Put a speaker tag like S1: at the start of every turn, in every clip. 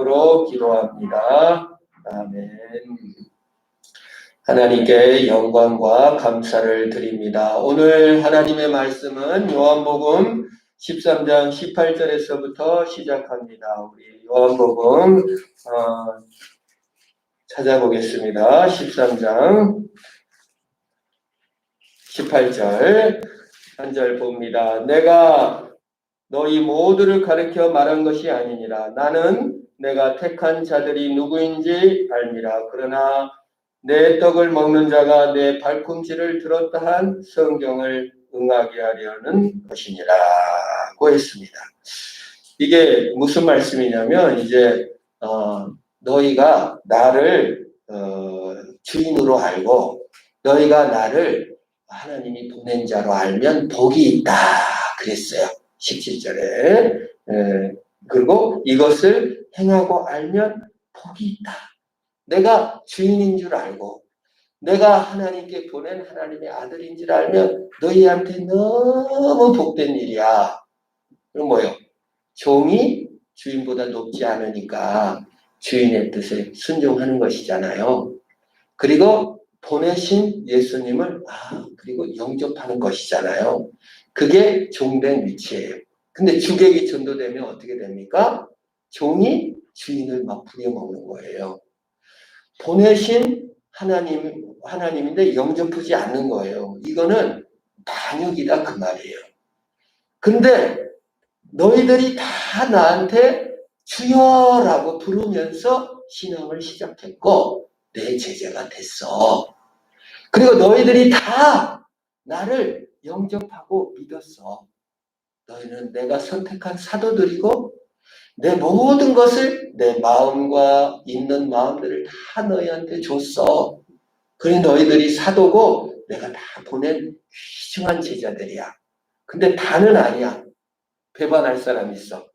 S1: 이름으로 기도합니다. 아멘. 하나님께 영광과 감사를 드립니다. 오늘 하나님의 말씀은 요한복음 13장 18절에서부터 시작합니다. 우리 요한복음 찾아보겠습니다. 13장 18절 한 절 봅니다. 내가 너희 모두를 가르쳐 말한 것이 아니니라. 나는 내가 택한 자들이 누구인지 알미라. 그러나 내 떡을 먹는 자가 내 발꿈치를 들었다 한 성경을 응하게 하려는 것이니라고 했습니다. 이게 무슨 말씀이냐면 이제 너희가 나를 주인으로 알고 너희가 나를 하나님이 보낸 자로 알면 복이 있다 그랬어요. 17절에. 그리고 이것을 행하고 알면 복이 있다. 내가 주인인 줄 알고 내가 하나님께 보낸 하나님의 아들인 줄 알면 너희한테 너무 복된 일이야. 그럼 뭐요? 종이 주인보다 높지 않으니까 주인의 뜻에 순종하는 것이잖아요. 그리고 보내신 예수님을 그리고 영접하는 것이잖아요. 그게 종된 위치예요. 근데 주객이 전도되면 어떻게 됩니까? 종이 주인을 막 부려먹는 거예요. 보내신 하나님인데 영접하지 않는 거예요. 이거는 반역이다 그 말이에요. 근데 너희들이 다 나한테 주여라고 부르면서 신앙을 시작했고 내 제자가 됐어. 그리고 너희들이 다 나를 영접하고 믿었어. 너희는 내가 선택한 사도들이고 내 모든 것을 내 마음과 있는 마음들을 다 너희한테 줬어. 그래 너희들이 사도고 내가 다 보낸 귀중한 제자들이야. 근데 다는 아니야. 배반할 사람이 있어.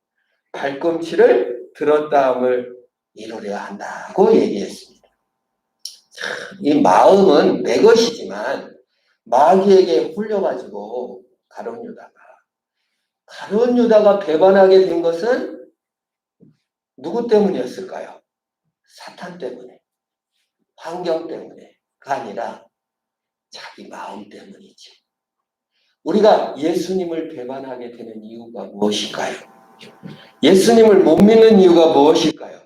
S1: 발꿈치를 들었다함을 이루려야 한다고 얘기했습니다. 이 마음은 내 것이지만 마귀에게 홀려가지고 가룟 유다가 배반하게 된 것은 누구 때문이었을까요? 사탄 때문에, 환경 때문에가 아니라 자기 마음 때문이지. 우리가 예수님을 배반하게 되는 이유가 무엇일까요? 예수님을 못 믿는 이유가 무엇일까요?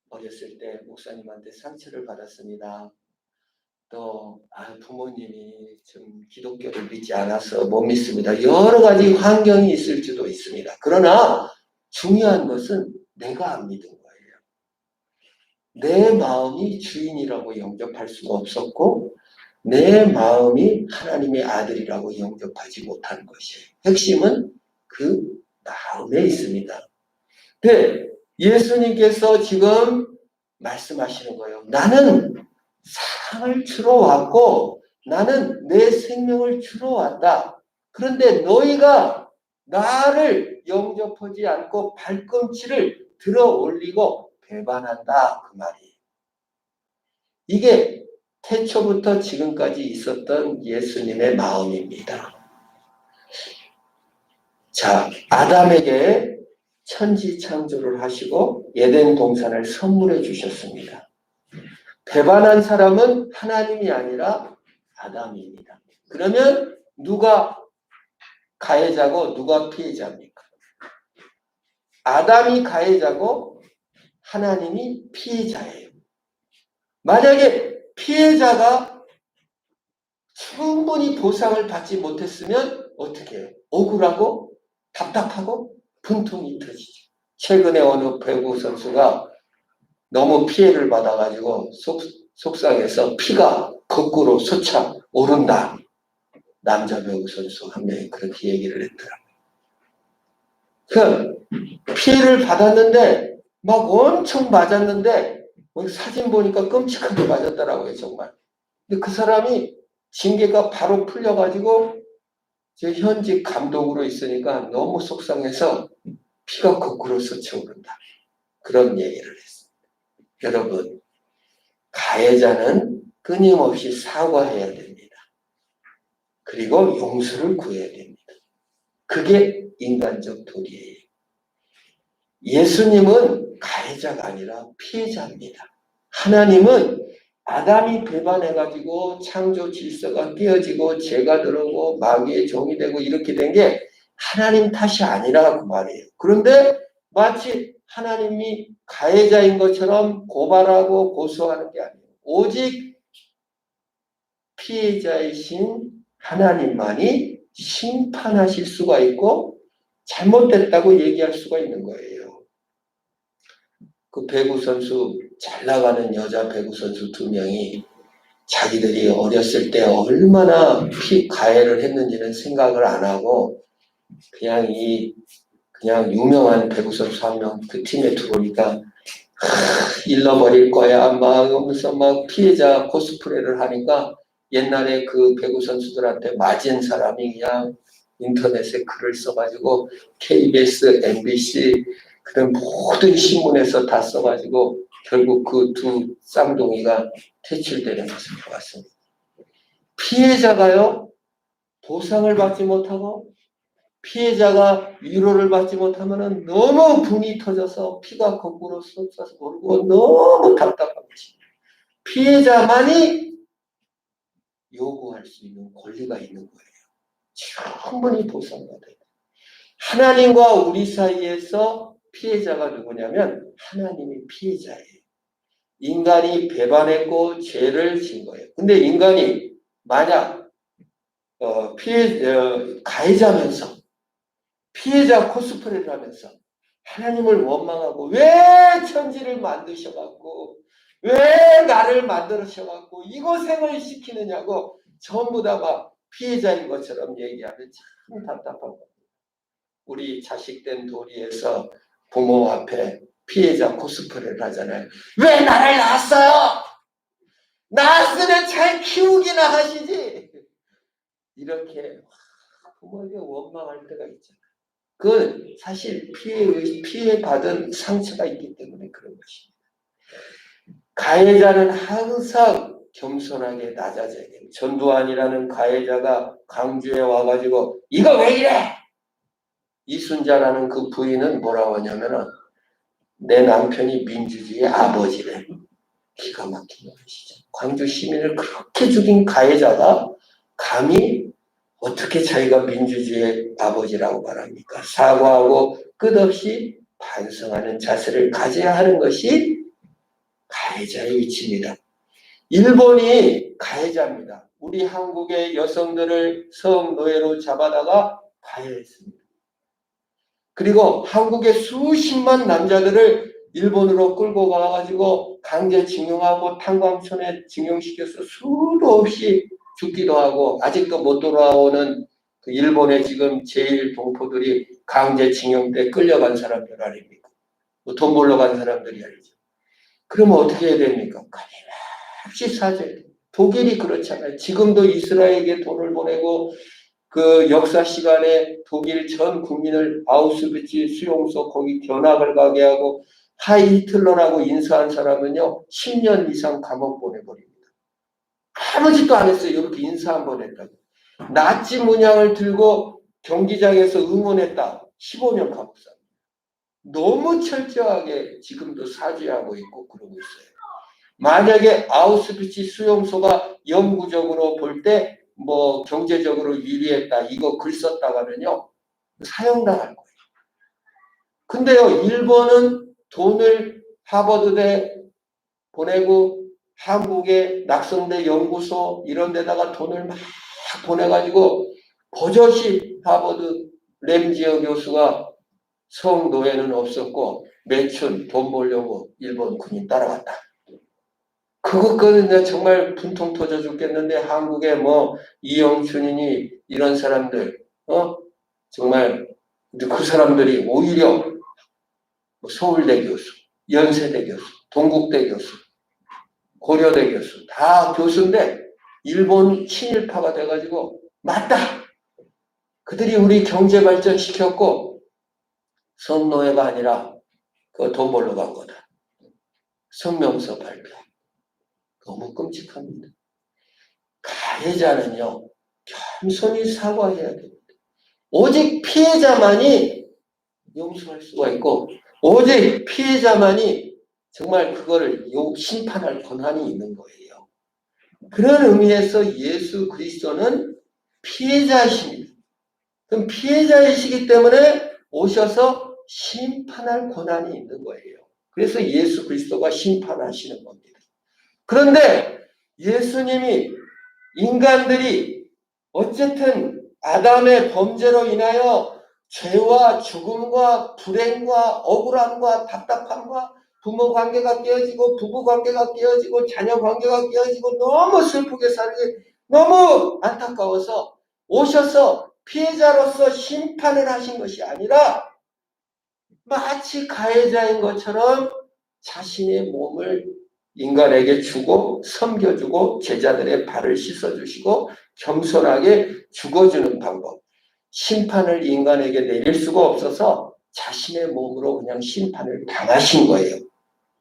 S1: 어렸을 때 목사님한테 상처를 받았습니다. 또 부모님이 좀 기독교를 믿지 않아서 못 믿습니다. 여러 가지 환경이 있을 수도 있습니다. 그러나 중요한 것은 내가 안 믿은 거예요. 내 마음이 주인이라고 영접할 수가 없었고 내 마음이 하나님의 아들이라고 영접하지 못한 것이에요. 핵심은 그 마음에 있습니다. 근데 예수님께서 지금 말씀하시는 거예요. 나는 사랑을 주러 왔고 나는 내 생명을 주러 왔다. 그런데 너희가 나를 영접하지 않고 발꿈치를 들어 올리고 배반한다 그 말이에요. 이게 태초부터 지금까지 있었던 예수님의 마음입니다. 자, 아담에게 천지 창조를 하시고 에덴 동산을 선물해 주셨습니다. 배반한 사람은 하나님이 아니라 아담입니다. 그러면 누가 가해자고 누가 피해자입니까? 아담이 가해자고 하나님이 피해자예요. 만약에 피해자가 충분히 보상을 받지 못했으면 어떻게 해요? 억울하고 답답하고 분통이 터지죠. 최근에 어느 배구 선수가 너무 피해를 받아가지고 속상해서 피가 거꾸로 솟아 오른다. 남자 배구 선수 한 명이 그렇게 얘기를 했더라고요. 그 피해를 받았는데 막 엄청 맞았는데 사진 보니까 끔찍하게 맞았더라고요. 정말. 근데 그 사람이 징계가 바로 풀려가지고 제 현직 감독으로 있으니까 너무 속상해서 피가 거꾸로 솟아오른다. 그런 얘기를 했습니다. 여러분, 가해자는 끊임없이 사과해야 됩니다. 그리고 용서를 구해야 됩니다. 그게 인간적 도리예요. 예수님은 가해자가 아니라 피해자입니다. 하나님은 아담이 배반해가지고 창조 질서가 깨어지고 죄가 들어오고 마귀의 종이 되고 이렇게 된 게 하나님 탓이 아니라 그 말이에요. 그런데 마치 하나님이 가해자인 것처럼 고발하고 고소하는 게 아니에요. 오직 피해자이신 하나님만이 심판하실 수가 있고 잘못됐다고 얘기할 수가 있는 거예요. 그 배구 선수, 잘 나가는 여자 배구 선수 2명이 자기들이 어렸을 때 얼마나 가해를 했는지는 생각을 안 하고 그냥 유명한 배구 선수 1명 그 팀에 들어오니까 잃어버릴 거야 막 하면서 막 피해자 코스프레를 하니까 옛날에 그 배구 선수들한테 맞은 사람이 그냥 인터넷에 글을 써가지고 KBS, MBC 그런 모든 신문에서 다 써가지고 결국 그 2 쌍둥이가 퇴출되는 것을 보았습니다. 피해자가요 보상을 받지 못하고 피해자가 위로를 받지 못하면 너무 분이 터져서 피가 거꾸로 쏟아서 오르고 너무 답답한 것입니다. 피해자만이 요구할 수 있는 권리가 있는 거예요. 충분히 보상받아요. 하나님과 우리 사이에서 피해자가 누구냐면 하나님이 피해자예요. 인간이 배반했고 죄를 진 거예요. 근데 인간이 만약 가해자면서 피해자 코스프레를 하면서 하나님을 원망하고 왜 천지를 만드셔갖고 왜 나를 만들으셔갖고 이 고생을 시키느냐고 전부 다 막 피해자인 것처럼 얘기하면 참 답답한 겁니다. 우리 자식된 도리에서 부모 앞에 피해자 코스프레를 하잖아요. 왜 나를 낳았어요? 낳았으면 잘 키우기나 하시지. 이렇게 부모에게 원망할 때가 있잖아요. 그건 사실 피해받은 상처가 있기 때문에 그런 것입니다. 가해자는 항상 겸손하게 낮아져야 돼요. 전두환이라는 가해자가 강주에 와가지고 이거 왜 이래? 이순자라는 그 부인은 뭐라고 하냐면은 내 남편이 민주주의의 아버지래. 기가 막힌 것이죠. 광주 시민을 그렇게 죽인 가해자가 감히 어떻게 자기가 민주주의의 아버지라고 말합니까? 사과하고 끝없이 반성하는 자세를 가져야 하는 것이 가해자의 위치입니다. 일본이 가해자입니다. 우리 한국의 여성들을 성노예로 잡아다가 가해했습니다. 그리고 한국의 수십만 남자들을 일본으로 끌고 가가지고 강제징용하고 탄광촌에 징용시켜서 수도 없이 죽기도 하고 아직도 못 돌아오는 그 일본의 지금 제1동포들이 강제징용 때 끌려간 사람들 아닙니까? 돈 벌러 간 사람들이 아니죠. 그러면 어떻게 해야 됩니까? 끊임없이 사죄해야 돼요. 독일이 그렇잖아요. 지금도 이스라엘에게 돈을 보내고 그 역사 시간에 독일 전 국민을 아우슈비츠 수용소 거기 견학을 가게 하고 하이 히틀러라고 인사한 사람은요 10년 이상 감옥 보내버립니다. 아무 짓도 안 했어요. 이렇게 인사 한번 했다고. 나치 문양을 들고 경기장에서 응원했다. 15년 감옥 삽니다. 너무 철저하게 지금도 사죄하고 있고 그러고 있어요. 만약에 아우슈비츠 수용소가 영구적으로 볼 때 뭐 경제적으로 유리했다 이거 글 썼다가는요 사형당할 거예요. 근데요 일본은 돈을 하버드대 보내고 한국의 낙성대 연구소 이런 데다가 돈을 막 보내가지고 버젓이 하버드 램지어 교수가 성노예는 없었고 매춘 돈 벌려고 일본 군인 따라갔다. 그것거는 내가 정말 분통 터져 죽겠는데 한국에 뭐 이영춘이니 이런 사람들 정말 그 사람들이 오히려 서울대 교수, 연세대 교수, 동국대 교수, 고려대 교수 다 교수인데 일본 친일파가 돼가지고 맞다. 그들이 우리 경제 발전시켰고 성노예가 아니라 그 돈 벌러 간 거다. 성명서 발표. 너무 끔찍합니다. 가해자는요, 겸손히 사과해야 됩니다. 오직 피해자만이 용서할 수가 있고, 오직 피해자만이 정말 그거를 심판할 권한이 있는 거예요. 그런 의미에서 예수 그리스도는 피해자이십니다. 그럼 피해자이시기 때문에 오셔서 심판할 권한이 있는 거예요. 그래서 예수 그리스도가 심판하시는 겁니다. 그런데 예수님이 인간들이 어쨌든 아담의 범죄로 인하여 죄와 죽음과 불행과 억울함과 답답함과 부모 관계가 깨어지고 부부 관계가 깨어지고 자녀 관계가 깨어지고 너무 슬프게 살기 너무 안타까워서 오셔서 피해자로서 심판을 하신 것이 아니라 마치 가해자인 것처럼 자신의 몸을 인간에게 주고 섬겨주고 제자들의 발을 씻어주시고 겸손하게 죽어주는 방법. 심판을 인간에게 내릴 수가 없어서 자신의 몸으로 그냥 심판을 당하신 거예요.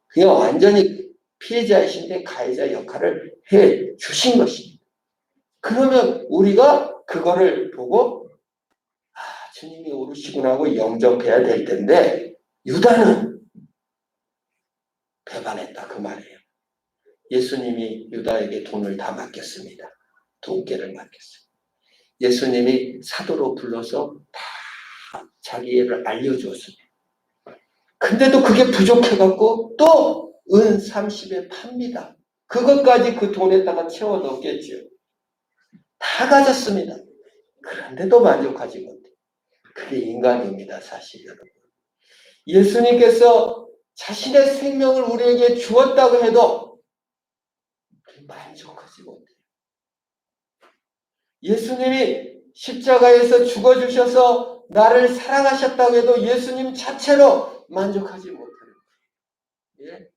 S1: 그냥 완전히 피해자이신데 가해자 역할을 해 주신 것입니다. 그러면 우리가 그거를 보고 주님이 오르시구나 하고 영접해야 될 텐데 유다는 배반했다 그 말이에요. 예수님이 유다에게 돈을 다 맡겼습니다. 돈깨를 맡겼어요. 예수님이 사도로 불러서 다 자기 일을 알려주었습니다. 근데도 그게 부족해갖고 또 은 30에 팝니다. 그것까지 그 돈에다가 채워 넣겠죠. 다 가졌습니다. 그런데도 만족하지 못해. 그게 인간입니다, 사실 여러분. 예수님께서 자신의 생명을 우리에게 주었다고 해도 만족하지 못해요. 예수님이 십자가에서 죽어주셔서 나를 사랑하셨다고 해도 예수님 자체로 만족하지 못해요. 예?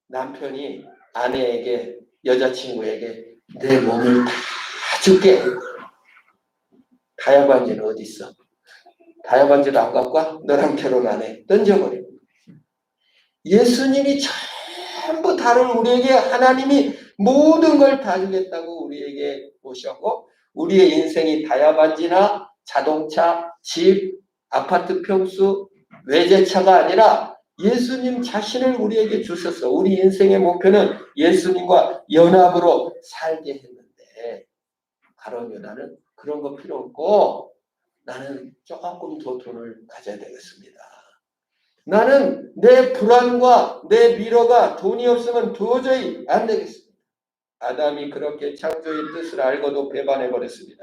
S1: 남편이 아내에게 여자친구에게 내 몸을 다 줄게. 다야반지는 어디 있어? 다야반지도 안 갖고 와? 너랑 결혼 안 해. 던져버려. 예수님이 전부 다른 우리에게 하나님이 모든 걸 다 주겠다고 우리에게 오셨고 우리의 인생이 다야반지나 자동차, 집, 아파트 평수, 외제차가 아니라 예수님 자신을 우리에게 주셔서 우리 인생의 목표는 예수님과 연합으로 살게 했는데 가룟 유다는 그런 거 필요 없고 나는 조금 더 돈을 가져야 되겠습니다. 나는 내 불안과 내 미로가 돈이 없으면 도저히 안 되겠습니다. 아담이 그렇게 창조의 뜻을 알고도 배반해버렸습니다.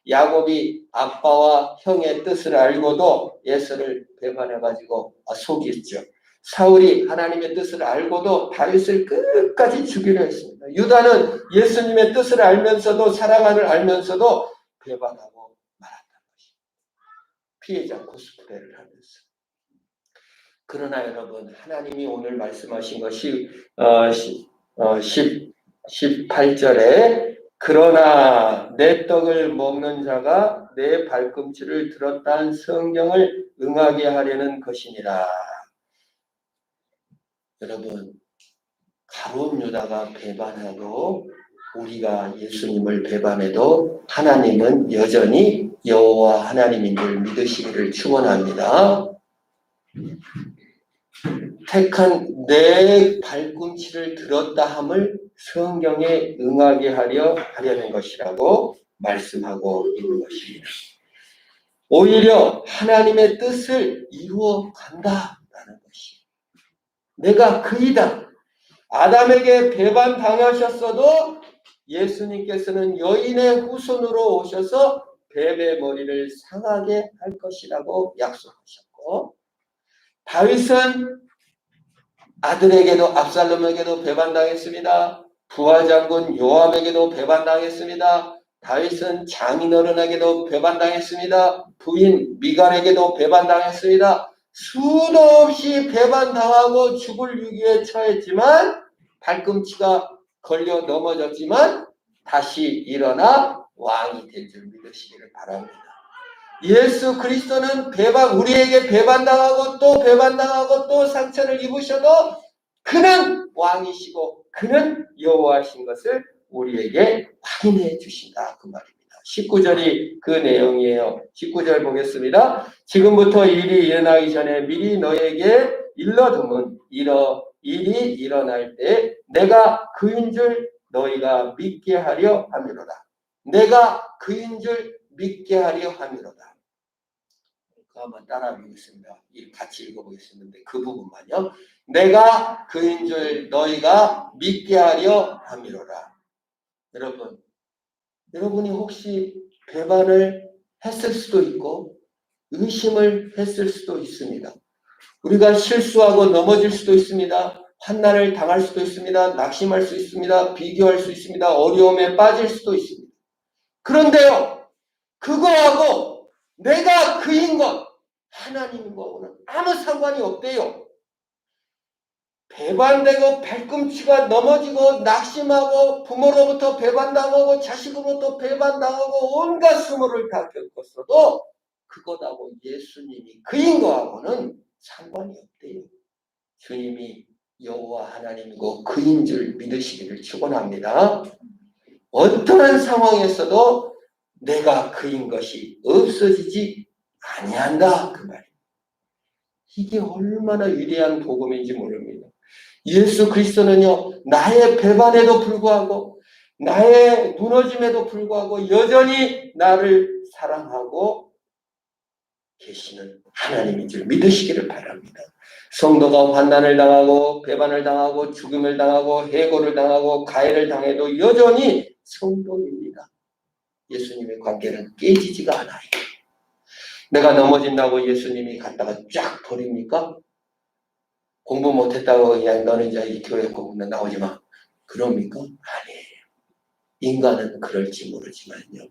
S1: 야곱이 아빠와 형의 뜻을 알고도 에서를 배반해가지고 속였죠. 사울이 하나님의 뜻을 알고도 다윗을 끝까지 죽이려 했습니다. 유다는 예수님의 뜻을 알면서도 사랑을 알면서도 배반하고 말았다는 것입니다. 피해자 코스프레를 하면서. 그러나 여러분 하나님이 오늘 말씀하신 것이 18절에 그러나 내 떡을 먹는 자가 내 발꿈치를 들었다 한 성경을 응하게 하려는 것이니라. 여러분 가룟 유다가 배반하고 우리가 예수님을 배반해도 하나님은 여전히 여호와 하나님인 줄 믿으시기를 축원합니다. 택한 내 발꿈치를 들었다 함을 성경에 응하게 하려는 것이라고 말씀하고 있는 것입니다. 오히려 하나님의 뜻을 이루어 간다라는 것이 내가 그이다. 아담에게 배반당하셨어도 예수님께서는 여인의 후손으로 오셔서 뱀의 머리를 상하게 할 것이라고 약속하셨고 다윗은 아들에게도 압살롬에게도 배반당했습니다. 부하장군 요압에게도 배반당했습니다. 다윗은 장인어른에게도 배반당했습니다. 부인 미갈에게도 배반당했습니다. 수도 없이 배반당하고 죽을 위기에 처했지만 발꿈치가 걸려 넘어졌지만 다시 일어나 왕이 될 줄 믿으시기를 바랍니다. 예수 그리스도는 우리에게 배반당하고 또 배반당하고 또 상처를 입으셔도 그는 왕이시고 그는 여호와신 것을 우리에게 확인해 주신다 그 말입니다. 19절이 그 내용이에요. 19절 보겠습니다. 지금부터 일이 일어나기 전에 미리 너에게 일러두면 일이 일어날 때 내가 그인 줄 너희가 믿게 하려 함이로다. 내가 그인 줄 믿게 하려 함이로다. 한번 따라 보겠습니다. 같이 읽어보겠습니다. 그 부분만요. 내가 그인 줄 너희가 믿게 하려 함이로라. 여러분이 혹시 배반을 했을 수도 있고 의심을 했을 수도 있습니다. 우리가 실수하고 넘어질 수도 있습니다. 환난을 당할 수도 있습니다. 낙심할 수 있습니다. 비교할 수 있습니다. 어려움에 빠질 수도 있습니다. 그런데요, 그거하고 내가 그인 것, 하나님인 거하고는 아무 상관이 없대요. 배반되고 발꿈치가 넘어지고 낙심하고 부모로부터 배반당하고 자식으로부터 배반당하고 온갖 수모를 다 겪었어도 그것하고 예수님이 그인 거하고는 상관이 없대요. 주님이 여호와 하나님이고 그인 줄 믿으시기를 축원합니다. 어떠한 상황에서도 내가 그인 것이 없어지지 아니한다 그 말이에요. 이게 얼마나 위대한 복음인지 모릅니다. 예수 그리스도는요, 나의 배반에도 불구하고 나의 무너짐에도 불구하고 여전히 나를 사랑하고 계시는 하나님인 줄 믿으시기를 바랍니다. 성도가 환난을 당하고 배반을 당하고 죽음을 당하고 해고를 당하고 가해를 당해도 여전히 성도입니다. 예수님의 관계는 깨지지가 않아요. 내가 넘어진다고 예수님이 갖다가 쫙 버립니까? 공부 못했다고 그냥 너는 이제 이 교회 공부는 나오지 마. 그럽니까? 아니에요. 인간은 그럴지 모르지만요.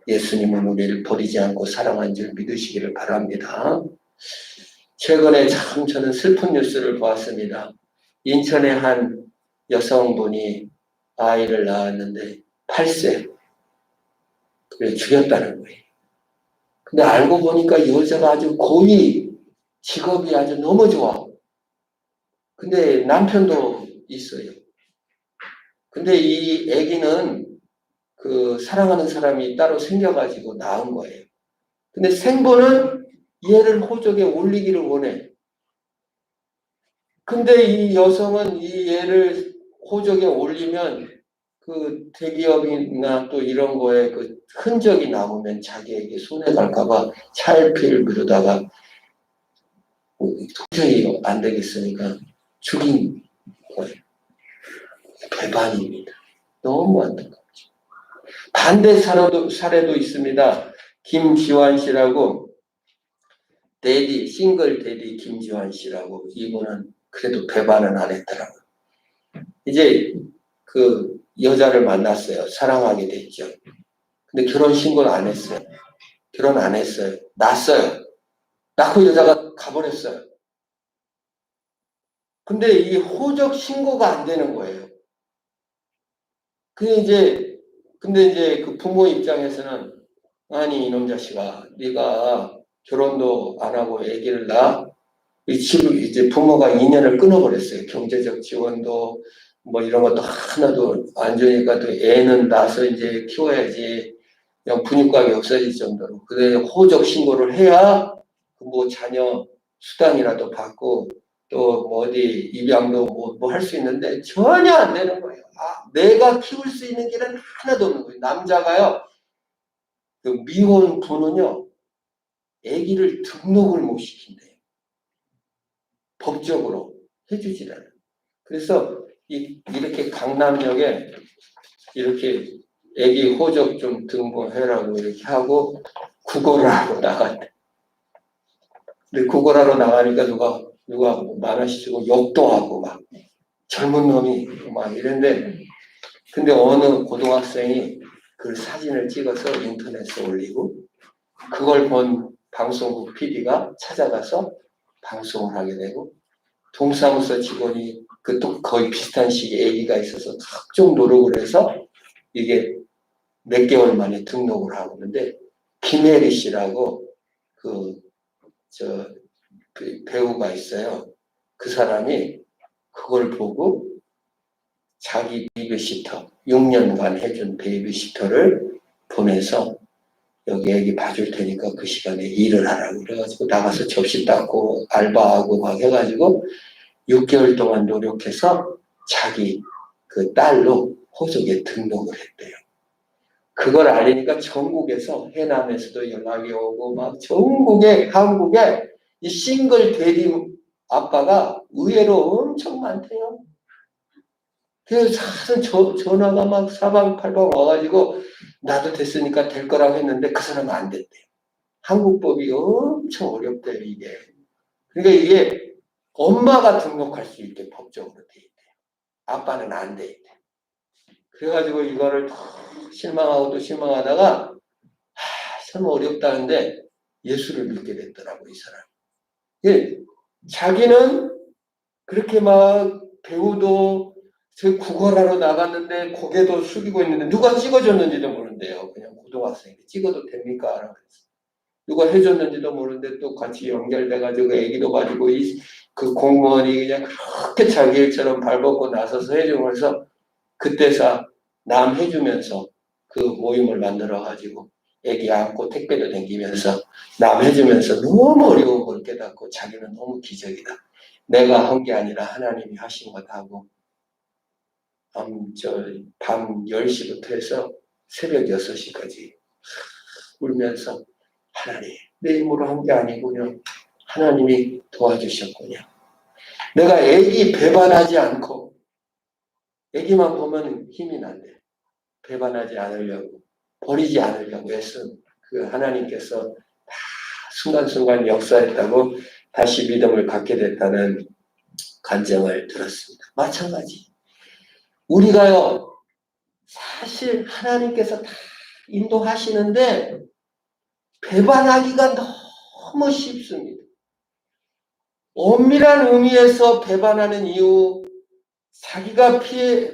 S1: 예수님은 우리를 버리지 않고 사랑한 줄 믿으시기를 바랍니다. 최근에 참 저는 슬픈 뉴스를 보았습니다. 인천의 한 여성분이 아이를 낳았는데 8세. 그래 죽였다는 거예요. 근데 알고 보니까 여자가 아주 고위 직업이 아주 너무 좋아. 근데 남편도 있어요. 근데 이 아기는 그 사랑하는 사람이 따로 생겨가지고 낳은 거예요. 근데 생부는 얘를 호적에 올리기를 원해. 근데 이 여성은 이 애를 호적에 올리면 그 대기업이나 또 이런 거에 그 흔적이 남으면 자기에게 손해갈까봐 차일피일 미루다가 도저히 안 되겠으니까 죽인 거예요. 배반입니다. 너무 안타깝죠. 반대 사례도 있습니다. 김지환 씨라고 싱글 데디 김지환 씨라고 이분은 그래도 배반은 안 했더라고요. 이제 그 여자를 만났어요. 사랑하게 됐죠. 근데 결혼 신고를 안 했어요. 결혼 안 했어요. 낳았어요. 낳고 여자가 가버렸어요. 근데 이 호적 신고가 안 되는 거예요. 근데 이제 그 부모 입장에서는 아니 이놈 자식아, 네가 결혼도 안 하고 아기를 낳아? 이제 부모가 인연을 끊어버렸어요. 경제적 지원도 뭐 이런 것도 하나도 안 주니까 또 애는 낳아서 이제 키워야지. 그냥 분유값이 없어질 정도로. 그래 호적 신고를 해야 뭐 자녀 수당이라도 받고 또 뭐 어디 입양도 뭐 할 수 있는데 전혀 안 되는 거예요. 내가 키울 수 있는 길은 하나도 없는 거예요. 남자가요, 그 미혼 부는요, 아기를 등록을 못 시킨대요. 법적으로 해주질 않아요. 그래서 이렇게 강남역에 이렇게 아기 호적 좀 등본해라고 이렇게 하고 구걸을 하고 나갔대. 근데 구걸하러 나가니까 누가 만화시키고 욕도 하고 막 젊은 놈이 막 이런데, 근데 어느 고등학생이 그 사진을 찍어서 인터넷에 올리고 그걸 본 방송국 PD가 찾아가서 방송을 하게 되고, 동사무소 직원이 그 또 거의 비슷한 시기에 아기가 있어서 각종 노력을 해서 이게 몇 개월 만에 등록을 하고 있는데, 김혜리 씨라고 그 배우가 있어요. 그 사람이 그걸 보고 자기 베이비시터 6년간 해준 베이비시터를 보내서 여기 애기 봐줄 테니까 그 시간에 일을 하라고 그래가지고 나가서 접시 닦고 알바하고 막 해가지고 6개월 동안 노력해서 자기 그 딸로 호적에 등록을 했대요. 그걸 알리니까 전국에서 해남에서도 연락이 오고 막 전국에 한국에 이 싱글 대리 아빠가 의외로 엄청 많대요. 그래서 사실 전화가 막 사방팔방 와가지고 나도 됐으니까 될 거라고 했는데 그 사람은 안 됐대요. 한국법이 엄청 어렵대요, 이게. 그러니까 이게 엄마가 등록할 수 있게 법적으로 돼 있대요. 아빠는 안 돼 있대요. 그래가지고 이거를 실망하고 또 실망하다가 참 어렵다는데 예수를 믿게 됐더라고, 이 사람. 예, 자기는 그렇게 막 배우도 저 국어하러 나갔는데 고개도 숙이고 있는데 누가 찍어줬는지도 모르는데요. 그냥 고등학생이 찍어도 됩니까? 라고 그랬어요. 누가 해줬는지도 모르는데 또 같이 연결돼가지고 애기도 가지고 그 공무원이 그냥 그렇게 자기 일처럼 발벗고 나서서 해주면서 그때서 남 해주면서 그 모임을 만들어가지고 애기 안고 택배도 댕기면서 남 해주면서 너무 어려운 걸 깨닫고 자기는 너무 기적이다. 내가 한 게 아니라 하나님이 하신 거다고 밤 10시부터 해서 새벽 6시까지 울면서 하나님 내 힘으로 한 게 아니군요. 하나님이 도와주셨군요. 내가 애기 배반하지 않고 애기만 보면 힘이 난대. 배반하지 않으려고 버리지 않으려고 했은 그 하나님께서 다 순간순간 역사했다고 다시 믿음을 갖게 됐다는 간증을 들었습니다. 마찬가지. 우리가요 사실 하나님께서 다 인도하시는데 배반하기가 너무 쉽습니다. 엄밀한 의미에서 배반하는 이유, 자기가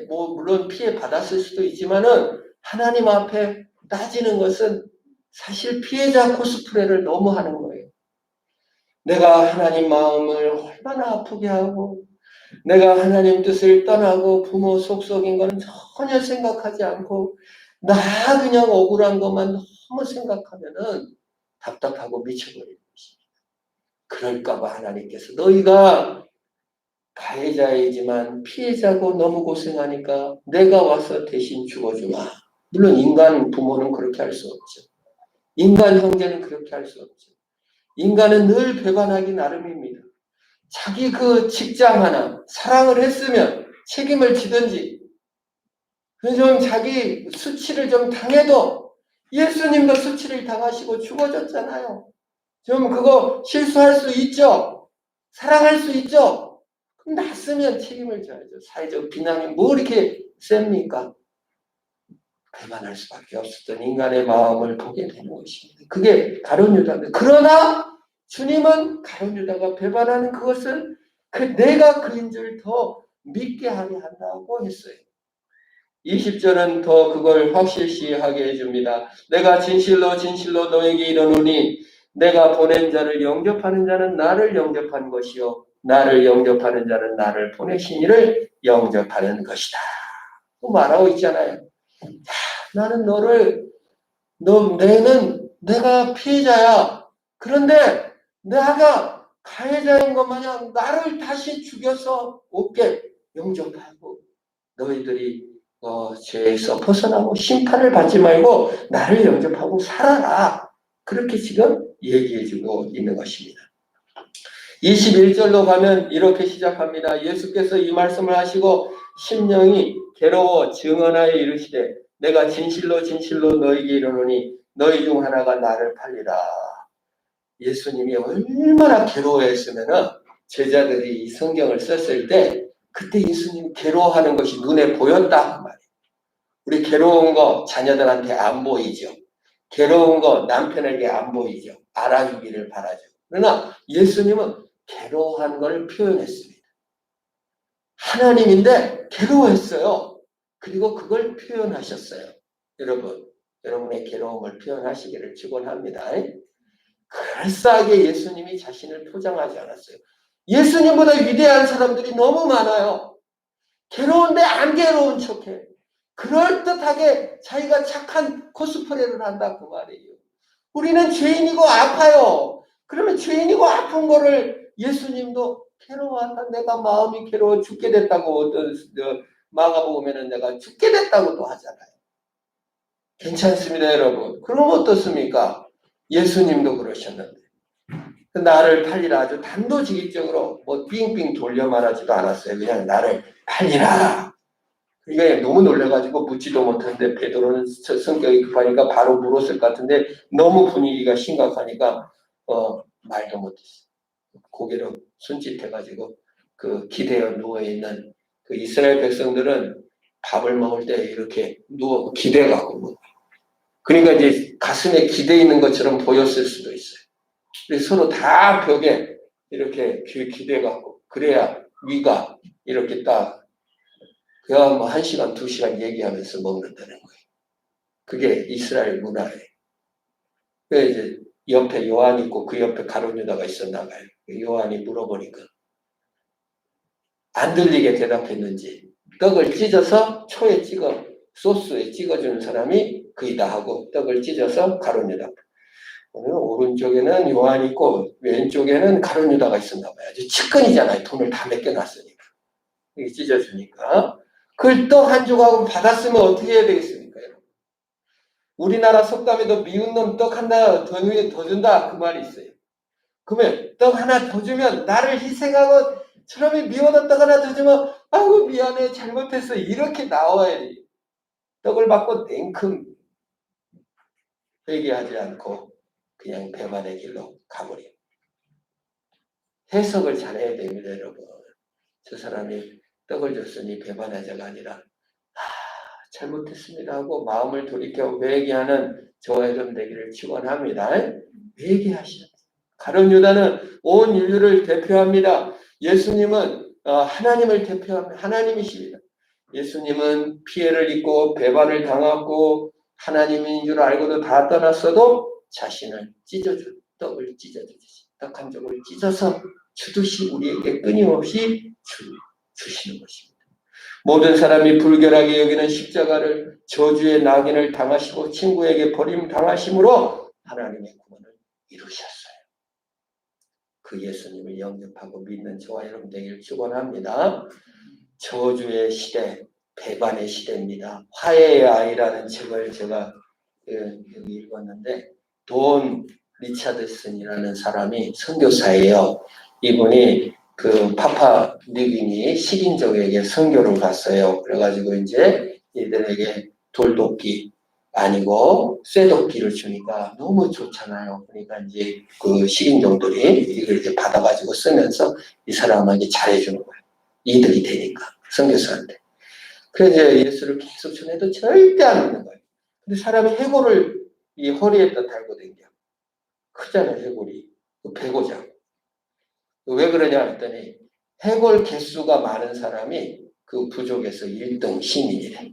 S1: 물론 피해 받았을 수도 있지만은 하나님 앞에 따지는 것은 사실 피해자 코스프레를 너무 하는 거예요. 내가 하나님 마음을 얼마나 아프게 하고, 내가 하나님 뜻을 떠나고 부모 속속인 거는 전혀 생각하지 않고, 나 그냥 억울한 것만 너무 생각하면은 답답하고 미쳐버리는 것입니다. 그럴까봐 하나님께서 너희가 가해자이지만 피해자고 너무 고생하니까 내가 와서 대신 죽어주마. 물론 인간 부모는 그렇게 할 수 없죠. 인간 형제는 그렇게 할 수 없죠. 인간은 늘 배반하기 나름입니다. 자기 그 직장 하나 사랑을 했으면 책임을 지든지 좀 자기 수치를 좀 당해도 예수님도 수치를 당하시고 죽어졌잖아요. 좀 그거 실수할 수 있죠. 사랑할 수 있죠. 그럼 났으면 책임을 져야죠. 사회적 비난이 뭐 이렇게 셉니까? 배반할 수밖에 없었던 인간의 마음을 보게 되는 것입니다. 그게 가룟 유다입니다. 그러나 주님은 가룟 유다가 배반하는 그것을 내가 그인 줄 더 믿게 하게 한다고 했어요. 20절은 더 그걸 확실시하게 해줍니다. 내가 진실로 진실로 너에게 이르노니 내가 보낸 자를 영접하는 자는 나를 영접한 것이요 나를 영접하는 자는 나를 보내신 이를 영접하는 것이다. 또 말하고 있잖아요. 나는 내가 피해자야. 그런데 내가 가해자인 것 마냥 나를 다시 죽여서 없게 영접하고 너희들이 죄에서 벗어나고 심판을 받지 말고 나를 영접하고 살아라. 그렇게 지금 얘기해주고 있는 것입니다. 21절로 가면 이렇게 시작합니다. 예수께서 이 말씀을 하시고 심령이 괴로워 증언하여 이르시되 내가 진실로 진실로 너희에게 이르노니 너희 중 하나가 나를 팔리라. 예수님이 얼마나 괴로워했으면은 제자들이 이 성경을 썼을 때 그때 예수님이 괴로워하는 것이 눈에 보였다 그 말이에요. 우리 괴로운 거 자녀들한테 안 보이죠. 괴로운 거 남편에게 안 보이죠. 알아주기를 바라죠. 그러나 예수님은 괴로워한 걸 표현했습니다. 하나님인데 괴로워했어요. 그리고 그걸 표현하셨어요. 여러분의 괴로움을 표현하시기를 축원합니다. 그럴싸하게 예수님이 자신을 포장하지 않았어요. 예수님보다 위대한 사람들이 너무 많아요. 괴로운데 안 괴로운 척해. 그럴듯하게 자기가 착한 코스프레를 한다 그 말이에요. 우리는 죄인이고 아파요. 그러면 죄인이고 아픈 거를 예수님도 괴로워한다. 내가 마음이 괴로워 죽게 됐다고 어떤 마가복음에는 내가 죽게 됐다고도 하잖아요. 괜찮습니다, 여러분. 그럼 어떻습니까? 예수님도 그러셨는데 나를 팔리라 아주 단도직입적으로 뭐 빙빙 돌려 말하지도 않았어요. 그냥 나를 팔리라. 그러니까 너무 놀래가지고 묻지도 못했는데 베드로는 성격이 급하니까 바로 물었을 것 같은데 너무 분위기가 심각하니까 말도 못했어. 고개를 손짓해가지고 그 기대어 누워있는 그 이스라엘 백성들은 밥을 먹을 때 이렇게 누워 기대갖고 먹어요. 그러니까 이제 가슴에 기대 있는 것처럼 보였을 수도 있어요. 그래서 서로 다 벽에 이렇게 기대갖고 그래야 위가 이렇게 딱 그야 뭐 1시간, 2시간 얘기하면서 먹는다는 거예요. 그게 이스라엘 문화예요. 그래서 이제 옆에 요한이 있고 그 옆에 가룟 유다가 있었나 봐요. 요한이 물어보니까 안 들리게 대답했는지 떡을 찢어서 초에 찍어 소스에 찍어주는 사람이 그이다 하고 떡을 찢어서 가룟 유다. 오른쪽에는 요한이 있고 왼쪽에는 가룟 유다가 있었나 봐요. 아주 측근이잖아요. 돈을 다 맡겨놨으니까. 이게 찢어주니까. 그걸 떡 한 조각을 받았으면 어떻게 해야 되겠습니까? 우리나라 속담에도 미운 놈 떡 하나 더 준다 그 말이 있어요. 그러면 떡 하나 더 주면 나를 희생하고 저놈이 미워도 떡 하나 더 주면 아이고 미안해 잘못했어 이렇게 나와야 돼요. 떡을 받고 냉큼 회개하지 않고 그냥 배반의 길로 가버려요. 해석을 잘해야 됩니다, 여러분. 저 사람이 떡을 줬으니 배반하자가 아니라 잘못했습니다 하고 마음을 돌이켜 회개하는 저와 여러분 되기를 축원합니다. 회개하시라. 가룟 유다는 온 인류를 대표합니다. 예수님은 하나님을 대표합니다. 하나님이십니다. 예수님은 피해를 입고 배반을 당하고 하나님인 줄 알고도 다 떠났어도 자신을 찢어준 떡을 찢어주듯이 떡 한 조각을 찢어서 주듯이 우리에게 끊임없이 주시는 것입니다. 모든 사람이 불결하게 여기는 십자가를 저주의 낙인을 당하시고 친구에게 버림당하심으로 하나님의 구원을 이루셨어요. 그 예수님을 영접하고 믿는 저와 여러분 되기를 축원합니다. 저주의 시대, 배반의 시대입니다. 화해의 아이라는 책을 제가 여기 읽었는데 돈 리차드슨이라는 사람이 선교사예요. 이분이 그 파파 뉴기니 식인족에게 선교를 갔어요. 그래가지고 이제 이들에게 돌도끼 아니고 쇠도끼를 주니까 너무 좋잖아요. 그러니까 이제 그 식인종들이 이걸 이제 받아가지고 쓰면서 이 사람에게 잘해주는 거예요. 이득이 되니까 선교사한테. 그래서 이제 예수를 계속 전해도 절대 안 믿는 거예요. 근데 사람이 해골을 이 허리에다 달고 댕겨. 크잖아요, 해골이. 그 배고장. 왜 그러냐 했더니 해골 개수가 많은 사람이 그 부족에서 1등 시민이래.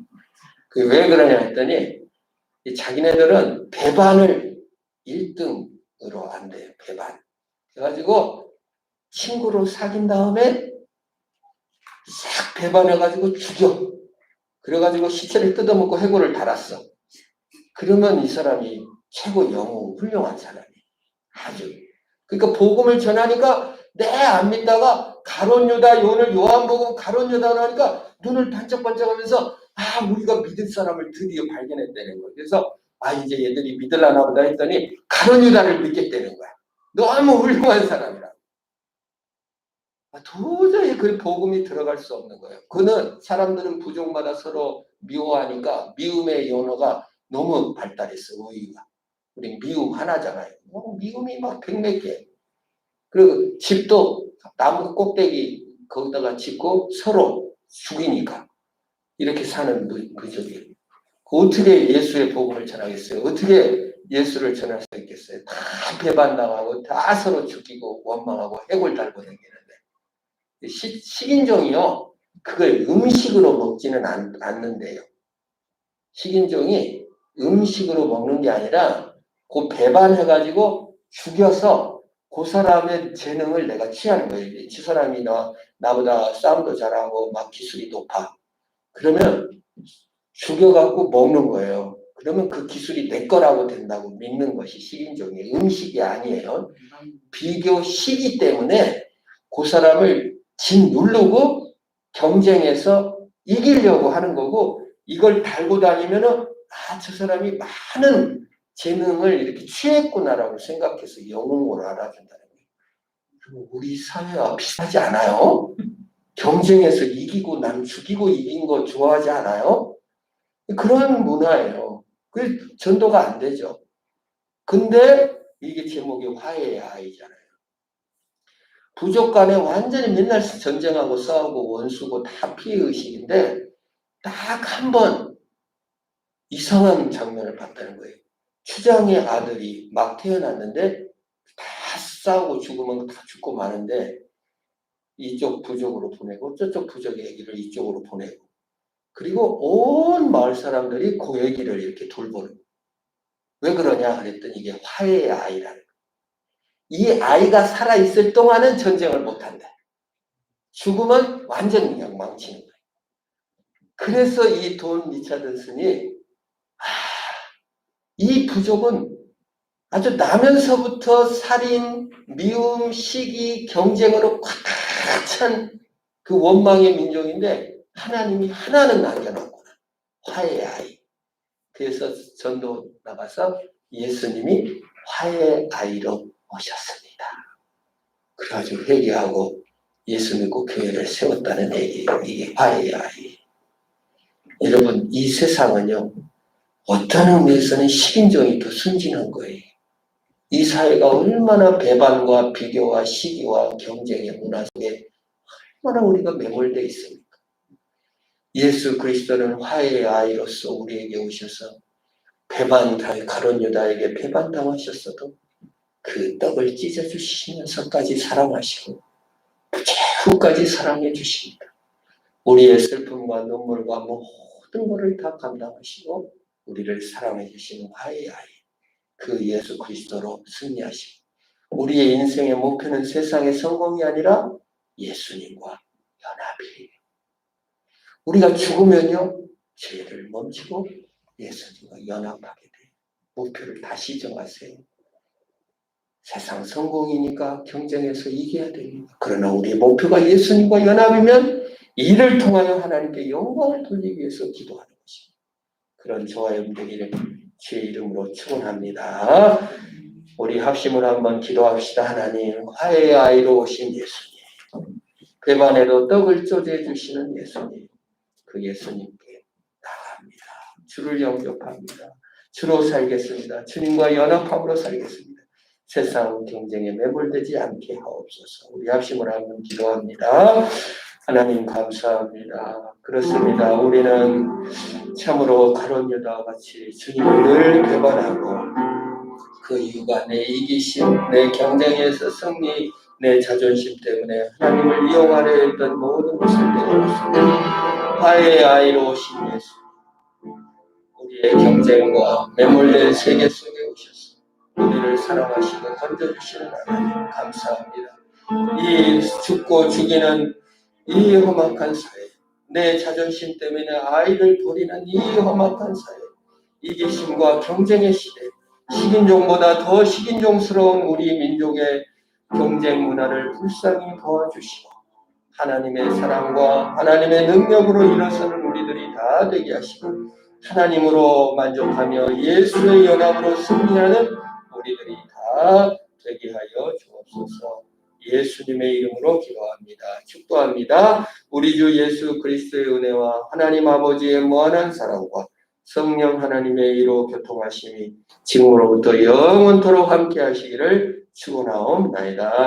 S1: 그 왜 그러냐 했더니 자기네들은 배반을 1등으로 안 돼요. 배반. 그래가지고 친구로 사귄 다음에 싹 배반해가지고 죽여. 그래가지고 시체를 뜯어먹고 해골을 달았어. 그러면 이 사람이 최고 영웅 훌륭한 사람이 아주. 그러니까 복음을 전하니까 안 믿다가 가룟 유다 오늘 요한복음 가룟 유다를 하니까 눈을 반짝반짝하면서 우리가 믿을 사람을 드디어 발견했다는 거예요. 그래서 이제 얘들이 믿으려나 보다 했더니 가룟 유다를 믿겠다는 거야. 너무 훌륭한 사람이라. 도저히 그 복음이 들어갈 수 없는 거예요. 그는 사람들은 부족마다 서로 미워하니까 미움의 연어가 너무 발달했어. 우리가. 우리 미움 하나잖아요. 미움이 막 100몇 개. 그리고 집도 나무 꼭대기 거기다가 짓고 서로 죽이니까 이렇게 사는 그저기 어떻게 예수의 복음을 전하겠어요? 어떻게 예수를 전할 수 있겠어요? 다 배반당하고 다 서로 죽이고 원망하고 해골 달고 다니는데 식인종이요 그걸 음식으로 먹지는 않는데요. 식인종이 음식으로 먹는 게 아니라 그 배반해가지고 죽여서 그 사람의 재능을 내가 취하는 거예요. 저 사람이 나보다 싸움도 잘하고 막 기술이 높아. 그러면 죽여갖고 먹는 거예요. 그러면 그 기술이 내 거라고 된다고 믿는 것이 식인종이에요. 음식이 아니에요. 비교시기 때문에 그 사람을 짓누르고 경쟁해서 이기려고 하는 거고, 이걸 달고 다니면은 저 사람이 많은 재능을 이렇게 취했구나라고 생각해서 영웅으로 알아준다는 거예요. 우리 사회와 비슷하지 않아요? 경쟁해서 이기고 남 죽이고 이긴 거 좋아하지 않아요? 그런 문화예요. 그 전도가 안 되죠. 근데 이게 제목이 화해의 아이잖아요. 부족 간에 완전히 맨날 전쟁하고 싸우고 원수고 다 피해의식인데 딱 한 번 이상한 장면을 봤다는 거예요. 추장의 아들이 막 태어났는데 다 싸우고 죽으면 다 죽고 마는데 이쪽 부족으로 보내고 저쪽 부족의 아기를 이쪽으로 보내고, 그리고 온 마을 사람들이 그 아기를 이렇게 돌보는. 왜 그러냐 그랬더니 이게 화해의 아이라는 거예요. 이 아이가 살아있을 동안은 전쟁을 못한다. 죽으면 완전 그냥 망치는 거예요. 그래서 이 돈 리차드슨이 이 부족은 아주 나면서부터 살인, 미움, 시기, 경쟁으로 꽉 찬 그 원망의 민족인데 하나님이 하나는 남겨놨구나. 화해의 아이. 그래서 전도 나가서 예수님이 화해의 아이로 오셨습니다. 그래가지고 회개하고 예수 믿고 교회를 세웠다는 얘기예요. 이게 화해의 아이. 여러분, 이 세상은요, 어떤 의미에서는 식인종이 더 순진한 거예요. 이 사회가 얼마나 배반과 비교와 시기와 경쟁의 문화 속에 얼마나 우리가 매몰되어 있습니까? 예수 그리스도는 화해의 아이로서 우리에게 오셔서 가룟 유다에게 배반당하셨어도 그 떡을 찢어주시면서까지 사랑하시고 최후까지 사랑해 주십니다. 우리의 슬픔과 눈물과 모든 것을 다 감당하시고 우리를 사랑해 주시는 화해의 아이, 그 예수 그리스도로 승리하시고, 우리의 인생의 목표는 세상의 성공이 아니라 예수님과 연합이에요. 우리가 죽으면요, 죄를 멈추고 예수님과 연합하게 돼요. 목표를 다시 정하세요. 세상 성공이니까 경쟁해서 이겨야 됩니다. 그러나 우리의 목표가 예수님과 연합이면 이를 통하여 하나님께 영광을 돌리기 위해서 기도하는 것입니다. 그런 저와 여러분 되기를 주의 이름으로 축원합니다. 우리 합심으로 한번 기도합시다. 하나님, 화해의 아이로 오신 예수님, 배반에도 떡을 쪼개 주시는 예수님, 그 예수님께 나아갑니다. 주를 영접합니다. 주로 살겠습니다. 주님과 연합함으로 살겠습니다. 세상 경쟁에 매몰되지 않게 하옵소서. 우리 합심으로 한번 기도합니다. 하나님 감사합니다. 그렇습니다. 우리는 참으로 가룟 유다와 같이 주님을 늘 배반하고, 그 이유가 내 이기심, 내 경쟁에서 승리, 내 자존심 때문에 하나님을 이용하려 했던 모든 것을 내려놓습니다. 화해의 아이로 오신 예수, 우리의 경쟁과 매몰된 세계 속에 오셔서 우리를 사랑하시고 건져주시는 하나님 감사합니다. 이 죽고 죽이는 이 험악한 사회, 내 자존심 때문에 아이를 버리는 이 험악한 사회, 이기심과 경쟁의 시대, 식인종보다 더 식인종스러운 우리 민족의 경쟁 문화를 불쌍히 도와주시고 하나님의 사랑과 하나님의 능력으로 일어서는 우리들이 다 되게 하시고 하나님으로 만족하며 예수의 연합으로 승리하는 우리들이 다 되게 하여 주옵소서. 예수님의 이름으로 기도합니다. 축도합니다. 우리 주 예수 그리스도의 은혜와 하나님 아버지의 무한한 사랑과 성령 하나님의 이로 교통하심이 지금으로부터 영원토록 함께 하시기를 축원하옵나이다.